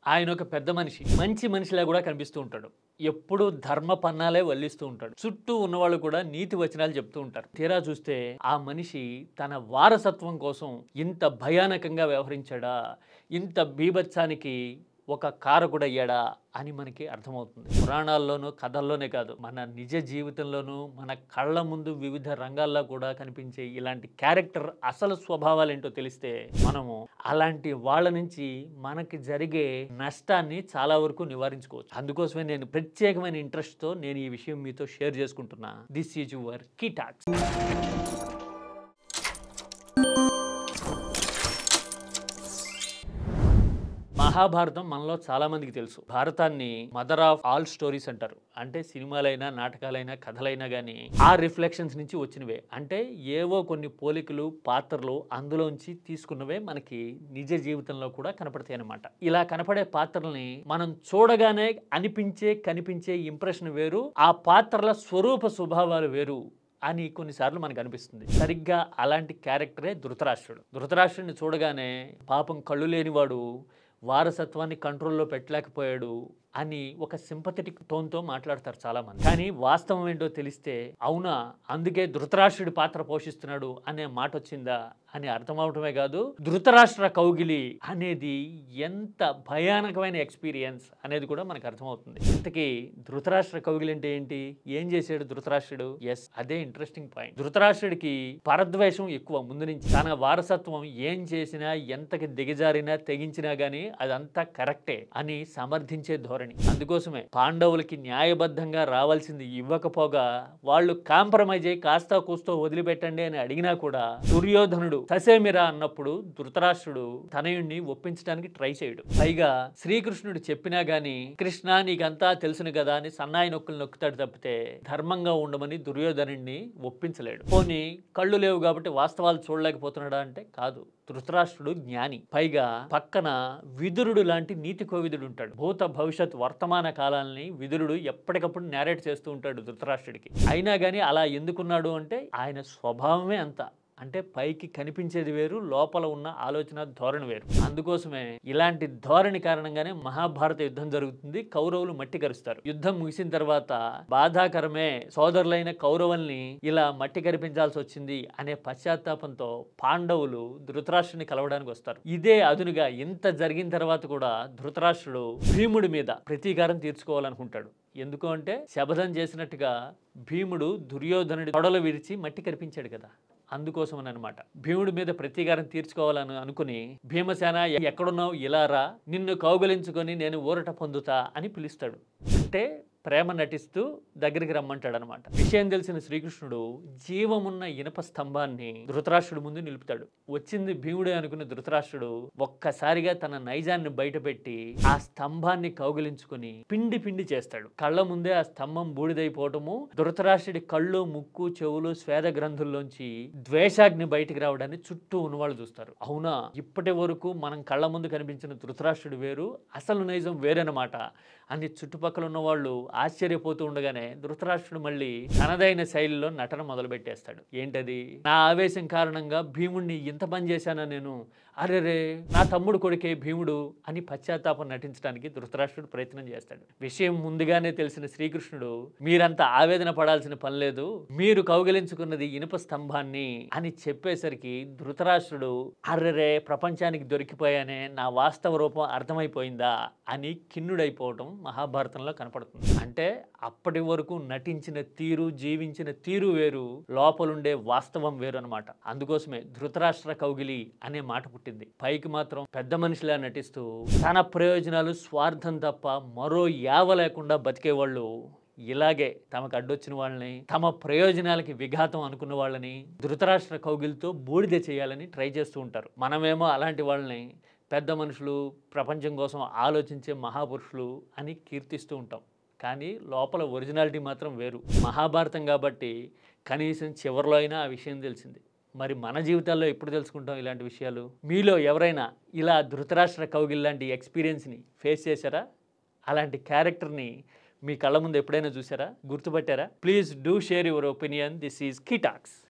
ఆయన ఒక పెద్ద మనిషి. మంచి మనిషిలా గూడా కనిపిస్తూ ఉంటాడు. ఎప్పుడూ ధర్మ పన్నాలే వల్లిస్తూ ఉంటాడు. చుట్టూ ఉన్నవాళ్ళు కూడా నీతి వచనాలు చెప్తూ ఉంటారు. తీరా చూస్తే ఆ మనిషి తన వారసత్వం కోసం ఇంత భయానకంగా వ్యవహరించాడా? ఇంత బీభత్సానికి ఒక కారకుడయ్యాడా అని మనకి అర్థమవుతుంది. పురాణాల్లోనూ, కథల్లోనే కాదు, మన నిజ జీవితంలోనూ మన కళ్ళ ముందు వివిధ రంగాల్లో కూడా కనిపించే ఇలాంటి క్యారెక్టర్ అసలు స్వభావాలేంటో తెలిస్తే మనము అలాంటి వాళ్ళ నుంచి మనకి జరిగే నష్టాన్ని చాలా వరకు నివారించుకోవచ్చు. అందుకోసమే నేను ప్రత్యేకమైన ఇంట్రెస్ట్‌తో నేను ఈ విషయం మీతో షేర్ చేసుకుంటున్నా. This is your key talks. మహాభారతం మనలో చాలా మందికి తెలుసు. భారతాన్ని మదర్ ఆఫ్ ఆల్ స్టోరీస్ అంటారు. అంటే సినిమాలైనా, నాటకాలైనా, కథలైనా గానీ ఆ రిఫ్లెక్షన్స్ నుంచి వచ్చినవే. అంటే ఏవో కొన్ని పోలికలు, పాత్రలు అందులోంచి తీసుకున్నవే మనకి నిజ జీవితంలో కూడా కనపడతాయి అన్నమాట. ఇలా కనపడే పాత్రల్ని మనం చూడగానే కనిపించే ఇంప్రెషన్ వేరు, ఆ పాత్రల స్వరూప స్వభావాలు వేరు అని కొన్నిసార్లు మనకు అనిపిస్తుంది. సరిగ్గా అలాంటి క్యారెక్టరే ధృతరాష్ట్రుడు. ధృతరాష్ట్రుడిని చూడగానే పాపం కళ్ళు లేనివాడు వారసత్వాన్ని కంట్రోల్లో పెట్టలేకపోయాడు అని ఒక సింపథెటిక్ టోన్తో మాట్లాడతారు చాలామంది. కానీ వాస్తవం ఏంటో తెలిస్తే అవునా అందుకే ధృతరాష్ట్రుడి పాత్ర పోషిస్తున్నాడు అనే మాట వచ్చిందా అని అర్థమవటమే కాదు, ధృతరాష్ట్ర కౌగిలి అనేది ఎంత భయానకమైన ఎక్స్పీరియన్స్ అనేది కూడా మనకు అర్థమవుతుంది. ఇంతకీ ధృతరాష్ట్ర కౌగిలి అంటే ఏంటి? ఏం చేశాడు ధృతరాష్ట్రుడు? ఎస్, అదే ఇంట్రెస్టింగ్ పాయింట్. ధృతరాష్ట్రుడికి పరద్వేషం ఎక్కువ ముందు నుంచి. తన వారసత్వం ఏం చేసినా, ఎంతకి దిగజారినా, తెగించినా గానీ అదంతా కరెక్టే అని సమర్థించే ధోరణి. అందుకోసమే పాండవులకి న్యాయబద్ధంగా రావాల్సింది ఇవ్వకపోగా వాళ్ళు కాంప్రమైజ్ అయ్యి కాస్తా కూస్తో వదిలిపెట్టండి అని అడిగినా కూడా దుర్యోధనుడు ససేమిరా అన్నప్పుడు ధృతరాష్ట్రుడు తనయుణ్ణి ఒప్పించడానికి ట్రై చేయడు. పైగా శ్రీకృష్ణుడు చెప్పినా గానీ కృష్ణ నీకంతా తెలుసును కదా అని సన్నాయి నొక్కులు నొక్కుతాడు తప్పితే ధర్మంగా ఉండమని దుర్యోధనుడిని ఒప్పించలేడు. పోనీ కళ్ళు లేవు కాబట్టి వాస్తవాలు చూడలేకపోతున్నాడా అంటే కాదు, ధృతరాష్ట్రుడు జ్ఞాని. పైగా పక్కన విదురుడు లాంటి నీతి కోవిదుడు ఉంటాడు. భూత భవిష్యత్ వర్తమాన కాలాలని విదురుడు ఎప్పటికప్పుడు నేరేట్ చేస్తూ ఉంటాడు ధృతరాష్ట్రుడికి. అయినా కానీ అలా ఎందుకున్నాడు అంటే ఆయన స్వభావమే అంత. అంటే పైకి కనిపించేది వేరు, లోపల ఉన్న ఆలోచన ధోరణి వేరు. అందుకోసమే ఇలాంటి ధోరణి కారణంగానే మహాభారత యుద్ధం జరుగుతుంది. కౌరవులు మట్టి కరుస్తారు. యుద్ధం ముగిసిన తర్వాత బాధాకరమే, సోదరులైన కౌరవుల్ని ఇలా మట్టి కరిపించాల్సి వచ్చింది అనే పశ్చాత్తాపంతో పాండవులు ధృతరాష్ట్రుని కలవడానికి వస్తారు. ఇదే అదునుగా ఇంత జరిగిన తర్వాత కూడా ధృతరాష్ట్రుడు భీముడి మీద ప్రతీకారం తీర్చుకోవాలనుకుంటాడు. ఎందుకు అంటే శపథం చేసినట్టుగా భీముడు దుర్యోధనుడి తొడలు విరిచి మట్టి కరిపించాడు కదా, అందుకోసమని అనమాట. భీముడి మీద ప్రతీకారం తీర్చుకోవాలని అనుకుని భీమసేన ఎక్కడున్నావు ఇలా రా, నిన్ను కౌగలించుకొని నేను ఊరట పొందుతా అని పిలుస్తాడు. అంటే ప్రేమ నటిస్తూ దగ్గరికి రమ్మంటాడు అనమాట. విషయం తెలిసిన శ్రీకృష్ణుడు జీవమున్న ఇనప స్తంభాన్ని ధృతరాష్ట్రుడు ముందు నిలుపుతాడు. వచ్చింది భీముడే అనుకున్న ధృతరాష్ట్రుడు ఒక్కసారిగా తన నైజాన్ని బయటపెట్టి ఆ స్తంభాన్ని కౌగిలించుకుని పిండి పిండి చేస్తాడు. కళ్ళ ముందే ఆ స్తంభం బూడిదైపోవటము, ధృతరాష్ట్రుడి కళ్ళు, ముక్కు, చెవులు, స్వేద గ్రంథుల్లోంచి ద్వేషాగ్ని బయటికి రావడాన్ని చుట్టూ ఉన్నవాళ్ళు చూస్తారు. అవునా, ఇప్పటి వరకు మనం కళ్ళ ముందు కనిపించిన ధృతరాష్ట్రుడు వేరు, అసలు నైజం వేరనమాట అని చుట్టుపక్కల ఉన్న వాళ్ళు ఆశ్చర్యపోతూ ఉండగానే ధృతరాష్ట్రుడు మళ్ళీ తనదైన శైలిలో నటన మొదలుపెట్టేస్తాడు. ఏంటది? నా ఆవేశం కారణంగా భీముడిని ఇంత పని చేశానా నేను, అరెరే నా తమ్ముడు కొడుకే భీముడు అని పశ్చాత్తాపం నటించడానికి ధృతరాష్ట్రుడు ప్రయత్నం చేస్తాడు. విషయం ముందుగానే తెలిసిన శ్రీకృష్ణుడు మీరంతా ఆవేదన పడాల్సిన పని లేదు, మీరు కౌగిలించుకున్నది ఇనుప స్తంభాన్ని అని చెప్పేసరికి ధృతరాష్ట్రుడు అర్రెరే ప్రపంచానికి దొరికిపోయానే, నా వాస్తవ రూపం అర్థమైపోయిందా అని ఖిన్నుడైపోవటం మహాభారతంలో కనపడుతుంది. అంటే అప్పటి వరకు నటించిన తీరు, జీవించిన తీరు వేరు, లోపలుండే వాస్తవం వేరు అనమాట. అందుకోసమే ధృతరాష్ట్ర కౌగిలి అనే మాట పుట్టింది. పైకి మాత్రం పెద్ద మనిషిలా నటిస్తూ తన ప్రయోజనాలు, స్వార్థం తప్ప మరో యావ లేకుండా బతికేవాళ్ళు ఇలాగే తమకు అడ్డొచ్చిన వాళ్ళని, తమ ప్రయోజనాలకి విఘాతం అనుకున్న వాళ్ళని ధృతరాష్ట్ర కౌగిలితో బూడిద చేయాలని ట్రై చేస్తూ ఉంటారు. మనమేమో అలాంటి వాళ్ళని పెద్ద మనుషులు, ప్రపంచం కోసం ఆలోచించే మహాపురుషులు అని కీర్తిస్తూ ఉంటాం. కానీ లోపల ఒరిజినాలిటీ మాత్రం వేరు. మహాభారతం కాబట్టి కనీసం చివరిలో అయినా ఆ విషయం తెలిసింది. మరి మన జీవితాల్లో ఎప్పుడు తెలుసుకుంటాం ఇలాంటి విషయాలు? మీలో ఎవరైనా ఇలా ధృతరాష్ట్ర కౌగిల్ లాంటి ఎక్స్పీరియన్స్ని ఫేస్ చేశారా? అలాంటి క్యారెక్టర్ని మీ కళ్ళ ముందు ఎప్పుడైనా చూసారా? గుర్తుపట్టారా? Please do share your opinion. This is key talks.